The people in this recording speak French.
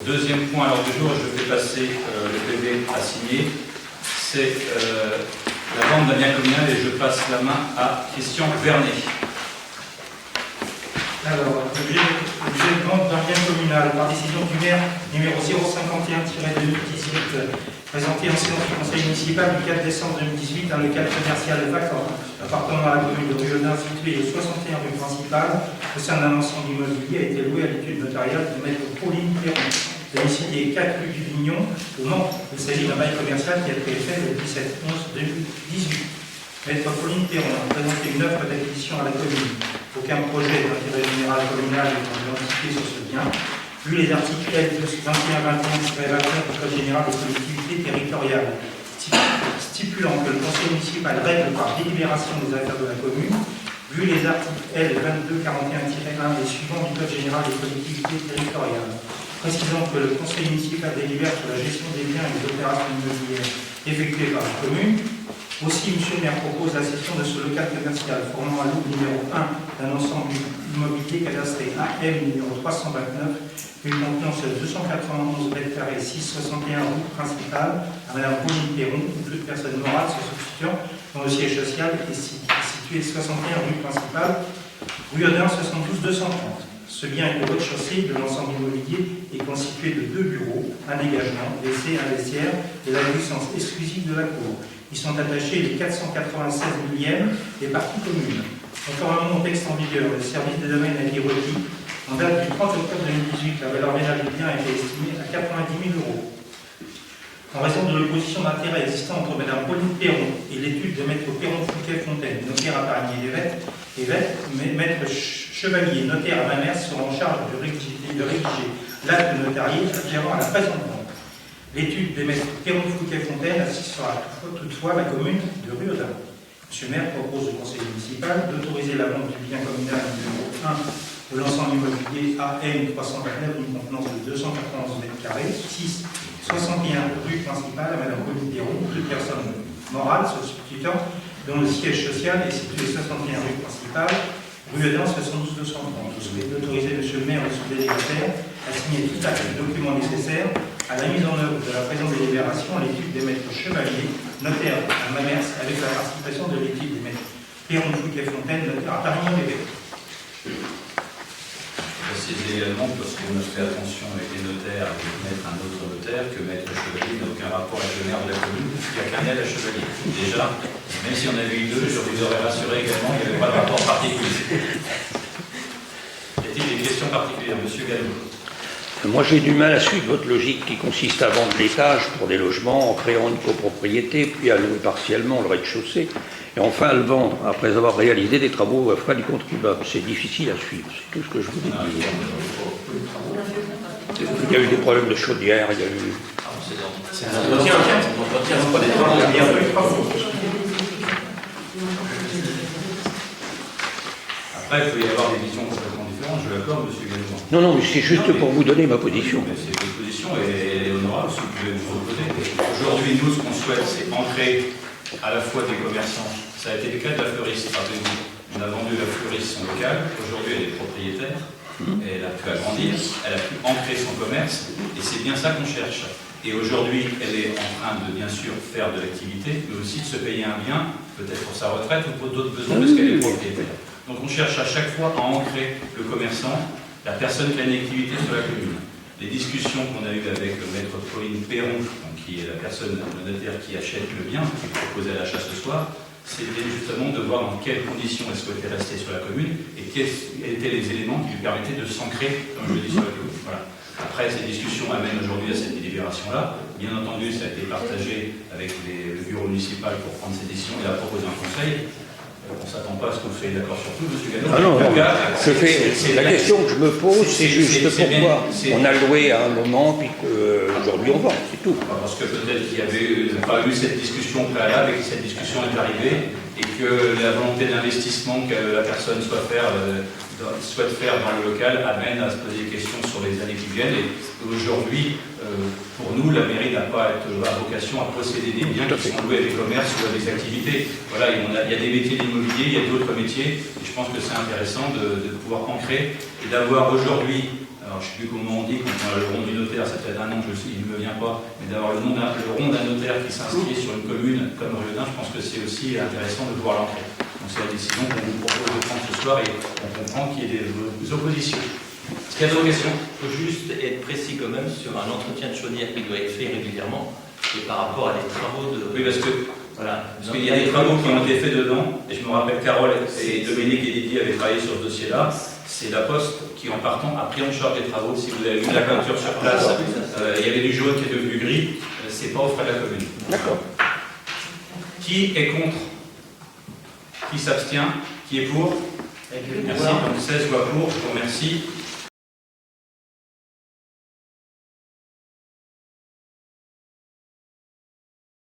Deuxième point à l'ordre du jour, je fais passer le PV à signer, c'est la vente d'un bien communal et je passe la main à Christian Vernet. Alors, objet de vente d'un bien communal par décision du maire numéro 051-2018 présenté en séance du conseil municipal du 4 décembre 2018 un local commercial vacant appartenant à la commune de Rieudin situé au 61 rue principale au sein d'un ensemble immobilier a été loué à l'étude notariale de maître Pauline Perron, domicilié 4 rue du Vignon au Mans. Il s'agit d'un bail commercial qui a été fait le 17/11/2018. Maître Pauline Perron a présenté une offre d'acquisition à la commune. Aucun projet d'intérêt général communal n'est identifié sur ce bien. Vu les articles L2121-21 du Code général des collectivités territoriales, stipulant que le conseil municipal règle par délibération des affaires de la commune, vu les articles L2241-1 et suivants du Code général des collectivités territoriales, précisant que le conseil municipal délibère sur la gestion des biens et des opérations immobilières effectuées par la commune. Aussi, M. le maire propose la cession de ce local commercial formant un lot numéro 1 d'un ensemble immobilier cadastré AM numéro 329, une contenance de 291 mètres carrés 661 rue principale à Mme Pauline Perron, ou toute personne morale se substituant dont le siège social est situé 61 rue principale, rue Audin 72 230. Ce bien est au rez-de-chaussée de l'ensemble immobilier est constitué de 2 bureaux, un dégagement, WC, un vestiaire et la jouissance exclusive de la cour. Ils sont attachés les 496 millièmes des parties communes. Conformément au texte en vigueur, le service des domaines a été requis. En date du 30 octobre 2018, la valeur vénale du bien a été estimée à 90 000 €. En raison de l'opposition d'intérêt existant entre Mme Pauline Perron et l'étude de maître Perron-Fouquet-Fontaine, notaire à Parigny-l'Évêque, maître Chevalier, notaire à Mamers, sera en charge de rédiger l'acte notarié afférent à la présente vente. L'étude des maîtres Perron-Fouquet-Fontaine assistera toutefois la commune de Rieudin. M. le maire propose au conseil municipal d'autoriser la vente du bien communal numéro 1 de l'ensemble immobilier AM 329 d'une contenance de 291 mètres carrés, 6, 61 rue principale à Mme Pauline Perron, toute personne morale se substituant dont le siège social est situé 61 rue principale, rue Audin 72 230. Vous souhaitez autoriser M. le maire et son délégataire à signer tout acte de documents nécessaires à la mise en œuvre de la présente délibération à l'étude des maîtres Chevalier, notaire à Mamers, avec la participation de l'équipe des maîtres Perron-Fouquet-Fontaine, notaire à Parigny-l'Évêque. Préciser également, parce qu'on a fait attention avec les notaires, avec mettre un autre notaire, que maître Chevalier n'a aucun rapport avec le maire de la commune, il y a qu'un à Chevalier. Déjà, même si on avait eu deux, je vous aurais rassuré également, il n'y avait pas de rapport particulier. Y a-t-il des questions particulières, Monsieur Gallo? Moi, j'ai du mal à suivre votre logique qui consiste à vendre l'étage pour des logements en créant une copropriété, puis à louer partiellement le rez-de-chaussée, et enfin à le vendre après avoir réalisé des travaux à frais du contribuable. C'est difficile à suivre, c'est tout ce que je voulais dire. Il y a eu des problèmes de chaudière, il y a eu... Après, il peut y avoir des visions complètement différentes, je l'accorde, M. Gallo. Non, mais c'est juste pour vous donner ma position. C'est votre position et honorable, si vous pouvez vous opposer. Aujourd'hui, nous, ce qu'on souhaite, c'est ancrer à la fois des commerçants. Ça a été le cas de la fleuriste, rappelez-vous. On a vendu la fleuriste son local, aujourd'hui elle est propriétaire, et elle a pu agrandir, elle a pu ancrer son commerce, et c'est bien ça qu'on cherche. Et aujourd'hui, elle est en train de, bien sûr, faire de l'activité, mais aussi de se payer un bien, peut-être pour sa retraite ou pour d'autres besoins, parce qu'elle est propriétaire. Donc on cherche à chaque fois à ancrer le commerçant, la personne qui a une activité sur la commune. Les discussions qu'on a eues avec le maître Pauline Perron, qui est la personne, le notaire qui achète le bien, qui est proposé à l'achat ce soir, c'était justement de voir dans quelles conditions elle souhaitait rester sur la commune et quels étaient les éléments qui lui permettaient de s'ancrer, comme je le dis, sur la commune. Voilà. Après, ces discussions amènent aujourd'hui à cette délibération-là. Bien entendu, ça a été partagé avec le bureau municipal pour prendre ces décisions et a proposé un conseil. On ne s'attend pas à ce qu'on soit d'accord sur tout, M. Gallo. Ah non, la question que je me pose, c'est juste pourquoi on a loué à un moment, puis qu'aujourd'hui on vend, c'est tout. Parce que peut-être qu'il n'y avait pas eu cette discussion préalable et que cette discussion est arrivée et que la volonté d'investissement que la personne souhaite faire dans le local amène à se poser des questions sur les années qui viennent. Et aujourd'hui, pour nous, la mairie n'a pas vocation à posséder des biens qui sont loués à des commerces ou à des activités. Voilà, il y a des métiers d'immobilier, il y a d'autres métiers, et je pense que c'est intéressant de pouvoir ancrer et d'avoir aujourd'hui alors je ne sais plus comment on dit, quand on a le rond du notaire, ça fait un an que il ne me vient pas, mais d'avoir le rond d'un notaire qui s'inscrit sur une commune comme Riodun, je pense que c'est aussi intéressant de pouvoir l'entrer. Donc c'est la décision qu'on vous propose de prendre ce soir et on comprend qu'il y ait des oppositions. Est-ce qu'il y a d'autres questions? Il faut juste être précis quand même sur un entretien de chaudière qui doit être fait régulièrement et par rapport à des travaux de... Oui, parce que voilà, parce qu'il y a des travaux qui ont été faits dedans, et je me rappelle Carole et Dominique et Didier avaient travaillé sur ce dossier-là. C'est la Poste qui, en partant, a pris en charge les travaux. Si vous avez vu la peinture sur place, il y avait du jaune qui est devenu gris, c'est pas aux frais de la commune. D'accord. Qui est contre? Qui s'abstient? Qui est pour? Merci. Donc 16 voix pour, je vous remercie.